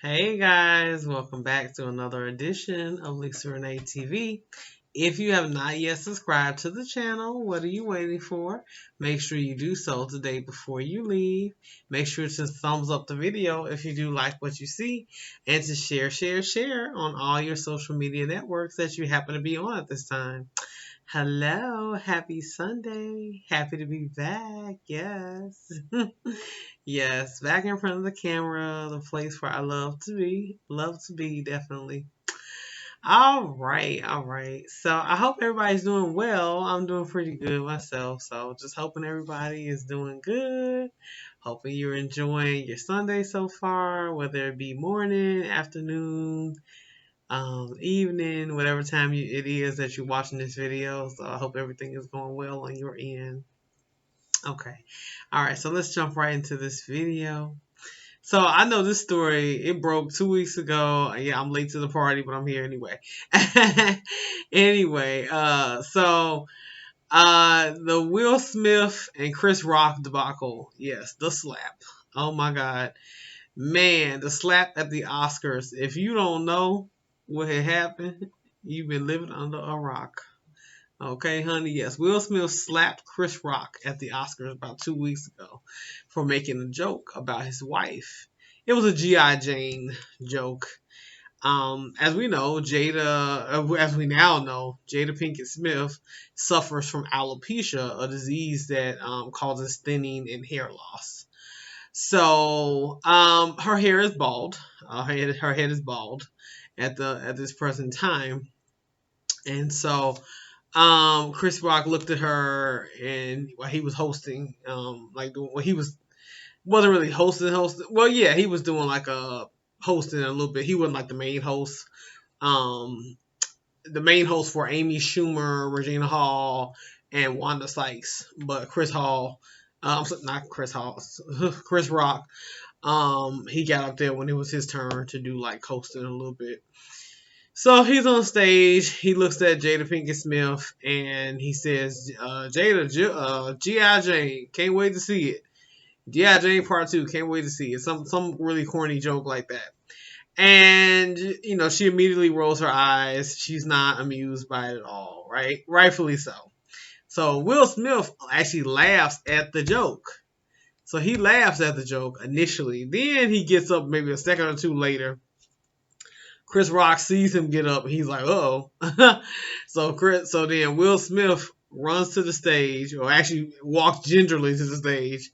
Hey guys, welcome back to another edition of Lisa Renee TV. If you have not yet subscribed to the channel, what are you waiting for? Make sure you do so today before you leave. Make sure to thumbs up the video if you do like what you see, and to share on all your social media networks that you happen to be on at this time. Hello, happy Sunday. Happy to be back. Yes. Yes, back in front of the camera, the place where I love to be. Love to be, definitely. All right. So I hope everybody's doing well. I'm doing pretty good myself. So just hoping everybody is doing good. Hoping you're enjoying your Sunday so far, whether it be morning, afternoon, evening, whatever time it is that you're watching this video. So I hope everything is going well on your end. Okay. All right. So let's jump right into this video. So I know this story, it broke 2 weeks ago. Yeah, I'm late to the party, but I'm here anyway. Anyway, the Will Smith and Chris Rock debacle. Yes, the slap. Oh my God. Man, the slap at the Oscars. If you don't know what had happened, you've been living under a rock. Okay, honey, yes. Will Smith slapped Chris Rock at the Oscars about 2 weeks ago for making a joke about his wife. It was a G.I. Jane joke. As we know, as we now know, Jada Pinkett Smith suffers from alopecia, a disease that causes thinning and hair loss. So, her hair is bald. Her head is bald at this present time, and so Chris Rock looked at her and while he was hosting, he wasn't really hosting. Well, yeah, he was doing like a hosting a little bit. He wasn't like the main host. Um, the main hosts were Amy Schumer, Regina Hall, and Wanda Sykes. But not Chris Hall, Chris Rock. He got up there when it was his turn to do like hosting a little bit. So he's on stage. He looks at Jada Pinkett Smith and he says, "Jada, G.I. Jane, can't wait to see it. G.I. Jane Part 2, can't wait to see it." Some really corny joke like that. And she immediately rolls her eyes. She's not amused by it at all, right? Rightfully so. So Will Smith actually laughs at the joke. So he laughs at the joke initially. Then he gets up maybe a second or two later. Chris Rock sees him get up and he's like, "Oh." So then Will Smith runs to the stage, or actually walks gingerly to the stage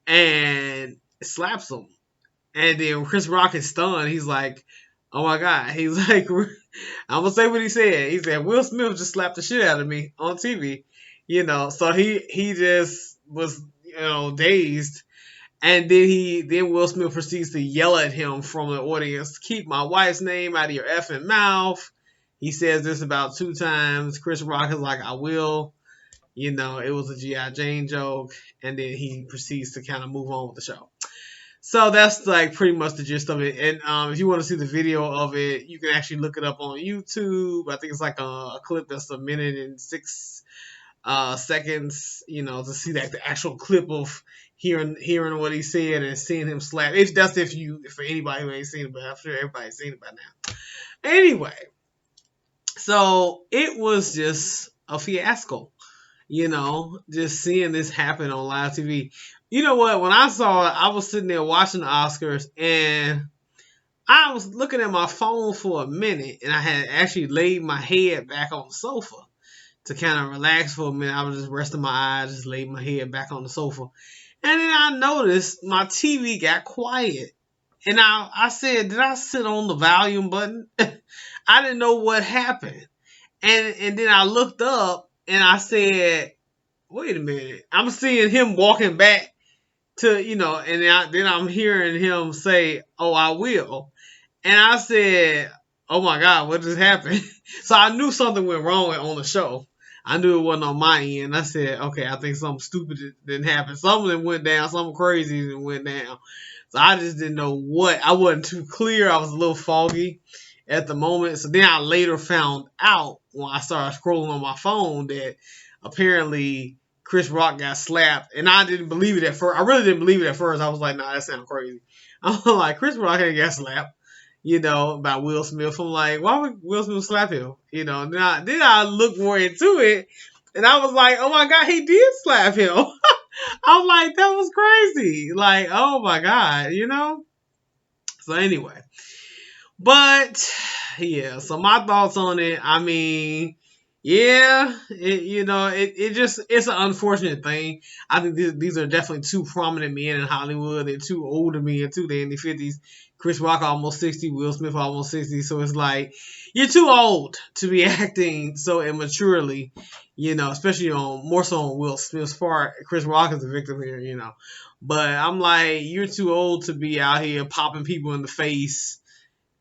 and slaps him. And then Chris Rock is stunned. He's like, "Oh my God." He's like, I'm gonna say what he said. He said, "Will Smith just slapped the shit out of me on TV." So he just was, dazed. And then Will Smith proceeds to yell at him from the audience, "Keep my wife's name out of your effing mouth." He says this about 2 times. Chris Rock is like, "I will." It was a G.I. Jane joke. And then he proceeds to kind of move on with the show. So that's like pretty much the gist of it. And if you want to see the video of it, you can actually look it up on YouTube. I think it's like a clip that's a minute and 6 seconds, to see like the actual clip of hearing what he said and seeing him slap. If that's for anybody who ain't seen it, but I'm sure everybody's seen it by now. Anyway, so it was just a fiasco, just seeing this happen on live TV. You know what? When I saw it, I was sitting there watching the Oscars and I was looking at my phone for a minute, and I had actually laid my head back on the sofa to kind of relax for a minute. I was just resting my eyes, just laid my head back on the sofa. And then I noticed my TV got quiet. And I said, did I sit on the volume button? I didn't know what happened. And then I looked up and I said, wait a minute. I'm seeing him walking back to, and then I'm hearing him say, "Oh, I will." And I said, "Oh my God, what just happened?" So I knew something went wrong on the show. I knew it wasn't on my end. I said, "Okay, I think something stupid didn't happen. Something went down. Something crazy went down." So I just didn't know what. I wasn't too clear. I was a little foggy at the moment. So then I later found out when I started scrolling on my phone that apparently Chris Rock got slapped, and I didn't believe it at first. I really didn't believe it at first. I was like, nah, that sounds crazy. I'm like, Chris Rock ain't got slapped, by Will Smith. I'm like, why would Will Smith slap him? Then I looked more into it, and I was like, oh my god, he did slap him. I was like, that was crazy. Like, oh my god. So anyway, but yeah, so my thoughts on it. I mean, yeah, it's an unfortunate thing. I think these are definitely two prominent men in Hollywood. They're two older men too. They're in their 50s. Chris Rock almost 60, Will Smith almost 60. So it's like you're too old to be acting so immaturely. Especially more so on Will Smith's part. Chris Rock is the victim here. But I'm like, you're too old to be out here popping people in the face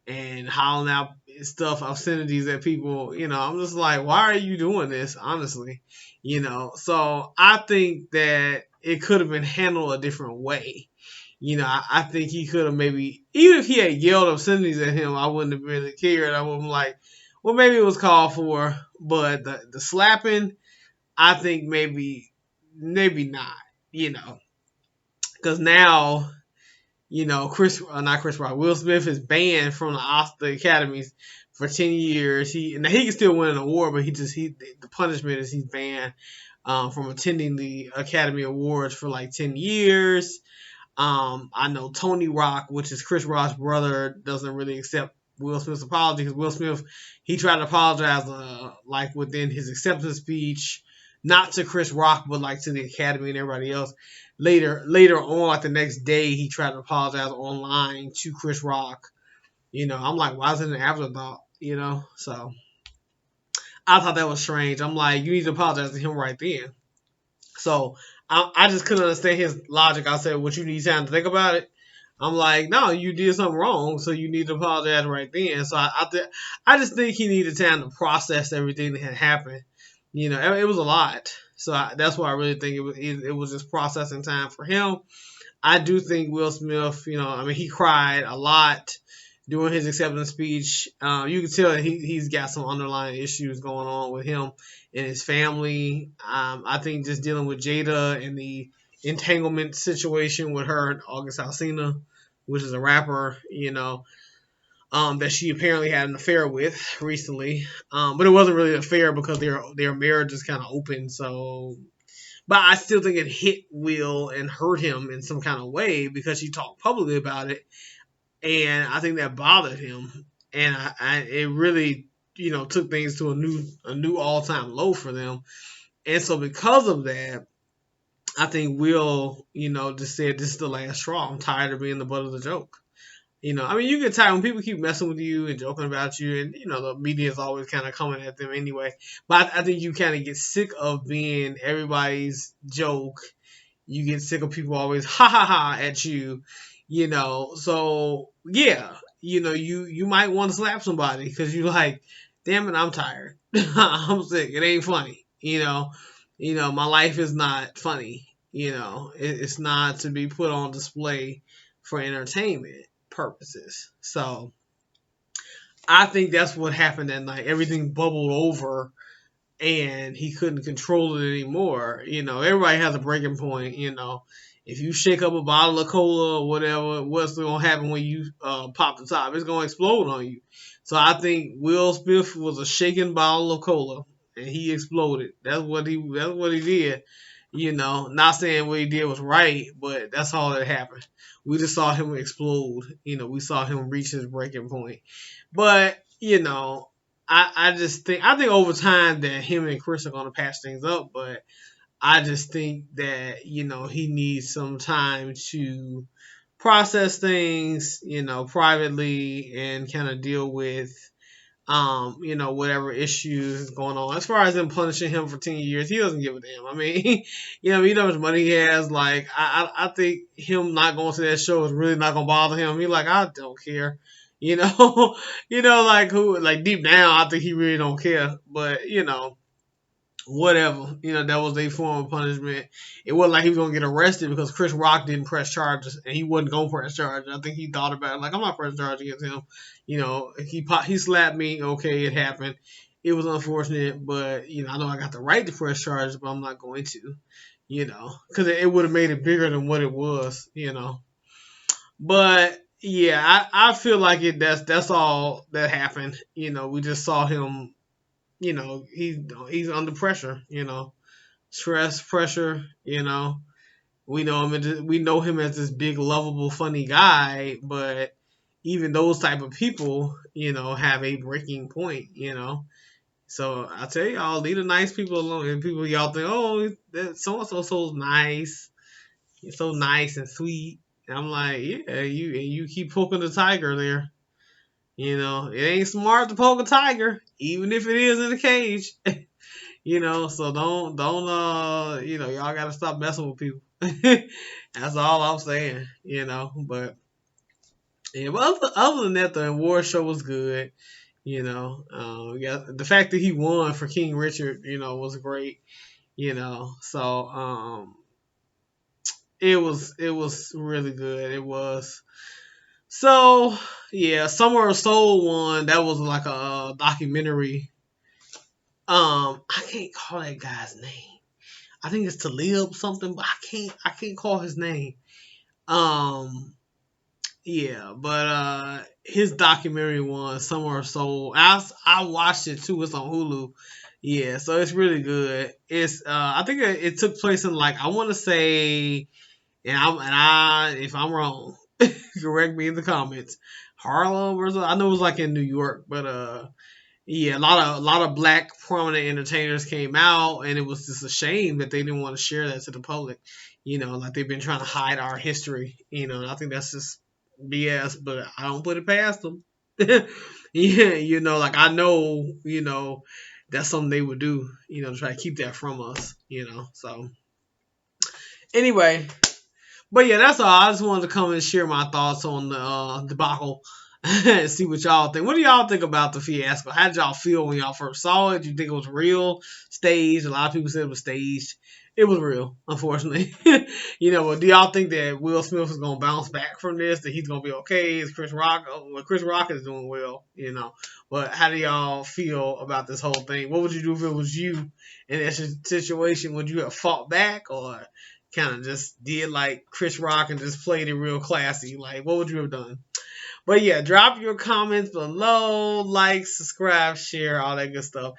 and hollering out stuff, obscenities at people. I'm just like, why are you doing this? Honestly, So I think that it could have been handled a different way. I think he could have maybe, even if he had yelled obscenities at him, I wouldn't have really cared. I would have been like, well, maybe it was called for, but the slapping, I think maybe not. Because now, not Chris Rock, Will Smith is banned from the academies for 10 years. He can still win an award, but the punishment is he's banned from attending the Academy Awards for like 10 years. I know Tony Rock, which is Chris Rock's brother, doesn't really accept Will Smith's apology because Will Smith, he tried to apologize like within his acceptance speech, not to Chris Rock, but like to the Academy and everybody else. Later on, like the next day, he tried to apologize online to Chris Rock. I'm like, why is it an afterthought? So I thought that was strange. I'm like, you need to apologize to him right then. So I just couldn't understand his logic. I said, what, you need time to think about it? I'm like, no, you did something wrong, so you need to apologize right then. So I just think he needed time to process everything that had happened. It was a lot. So that's why I really think it was just processing time for him. I do think Will Smith, he cried a lot during his acceptance speech. You can tell that he's got some underlying issues going on with him and his family. I think just dealing with Jada and the entanglement situation with her and August Alsina, which is a rapper, that she apparently had an affair with recently. But it wasn't really an affair because their marriage is kind of open. So, but I still think it hit Will and hurt him in some kind of way because she talked publicly about it, and I think that bothered him, and it really took things to a new all-time low for them. And so because of that, I think Will just said, this is the last straw. I'm tired of being the butt of the joke. You get tired when people keep messing with you and joking about you, and the media is always kind of coming at them anyway. But I think you kind of get sick of being everybody's joke. You get sick of people always ha ha ha at you, So yeah, you might want to slap somebody because you're like, damn it, I'm tired. I'm sick. It ain't funny. My life is not funny. It's not to be put on display for entertainment purposes. So I think that's what happened that night. Everything bubbled over and he couldn't control it anymore. Everybody has a breaking point. If you shake up a bottle of cola or whatever, what's going to happen when you pop the top? It's going to explode on you. So I think Will Smith was a shaking bottle of cola and he exploded. That's what he did. Not saying what he did was right, but that's all that happened. We just saw him explode. We saw him reach his breaking point. But, I think over time that him and Chris are going to patch things up, but I just think that, he needs some time to process things, privately and kind of deal with, whatever issues going on. As far as them punishing him for 10 years, he doesn't give a damn. I mean, you know how much money he has. Like, I think him not going to that show is really not going to bother him. He's like, I don't care. Like deep down, I think he really don't care. But, whatever. That was their form of punishment. It wasn't like he was going to get arrested because Chris Rock didn't press charges and he wasn't going to press charges. I think he thought about it like, I'm not pressing charges against him. He slapped me. Okay, it happened. it was unfortunate, but I know I got the right to press charges, but I'm not going to, because it would have made it bigger than what it was. But yeah, I feel like that's all that happened. We just saw him. He's under pressure. Stress, pressure. We know him as this big, lovable, funny guy, but even those type of people, have a breaking point. So I tell y'all, leave the nice people alone. And people y'all think, oh, that so and so nice, you're so nice and sweet. And I'm like, yeah, you keep poking the tiger there. It ain't smart to poke a tiger, even if it is in a cage. So y'all gotta stop messing with people. That's all I'm saying. But yeah, but other than that, the award show was good. Yeah, the fact that he won for King Richard, was great. So it was really good. It was. So yeah, Summer of Soul won. That was like a documentary. I can't call that guy's name. I think it's Talib something, but I can't call his name. Um, yeah, but his documentary won Summer of Soul. I watched it too. It's on Hulu. Yeah, so it's really good. I think it took place in, like, I want to say, and I if I'm wrong, correct me in the comments. Harlem or something. I know it was like in New York, but yeah, a lot of black prominent entertainers came out, and it was just a shame that they didn't want to share that to the public. Like they've been trying to hide our history. And I think that's just BS. But I don't put it past them. Yeah, like I know, that's something they would do. To try to keep that from us. So anyway, but yeah, that's all. I just wanted to come and share my thoughts on the debacle. See what y'all think. What do y'all think about the fiasco? How did y'all feel when y'all first saw it? Did you think it was real, staged? A lot of people said it was staged. It was real, unfortunately. But do y'all think that Will Smith is gonna bounce back from this? That he's gonna be okay? Is Chris Rock? Well, Chris Rock is doing well. But how do y'all feel about this whole thing? What would you do if it was you in that situation? Would you have fought back, or kind of just did like Chris Rock and just played it real classy? Like, what would you have done? But yeah, drop your comments below, like, subscribe, share, all that good stuff.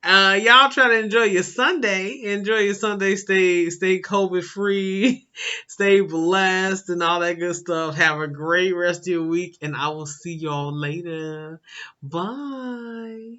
Y'all try to enjoy your Sunday. Enjoy your Sunday. Stay COVID free. Stay blessed and all that good stuff. Have a great rest of your week, and I will see y'all later. Bye.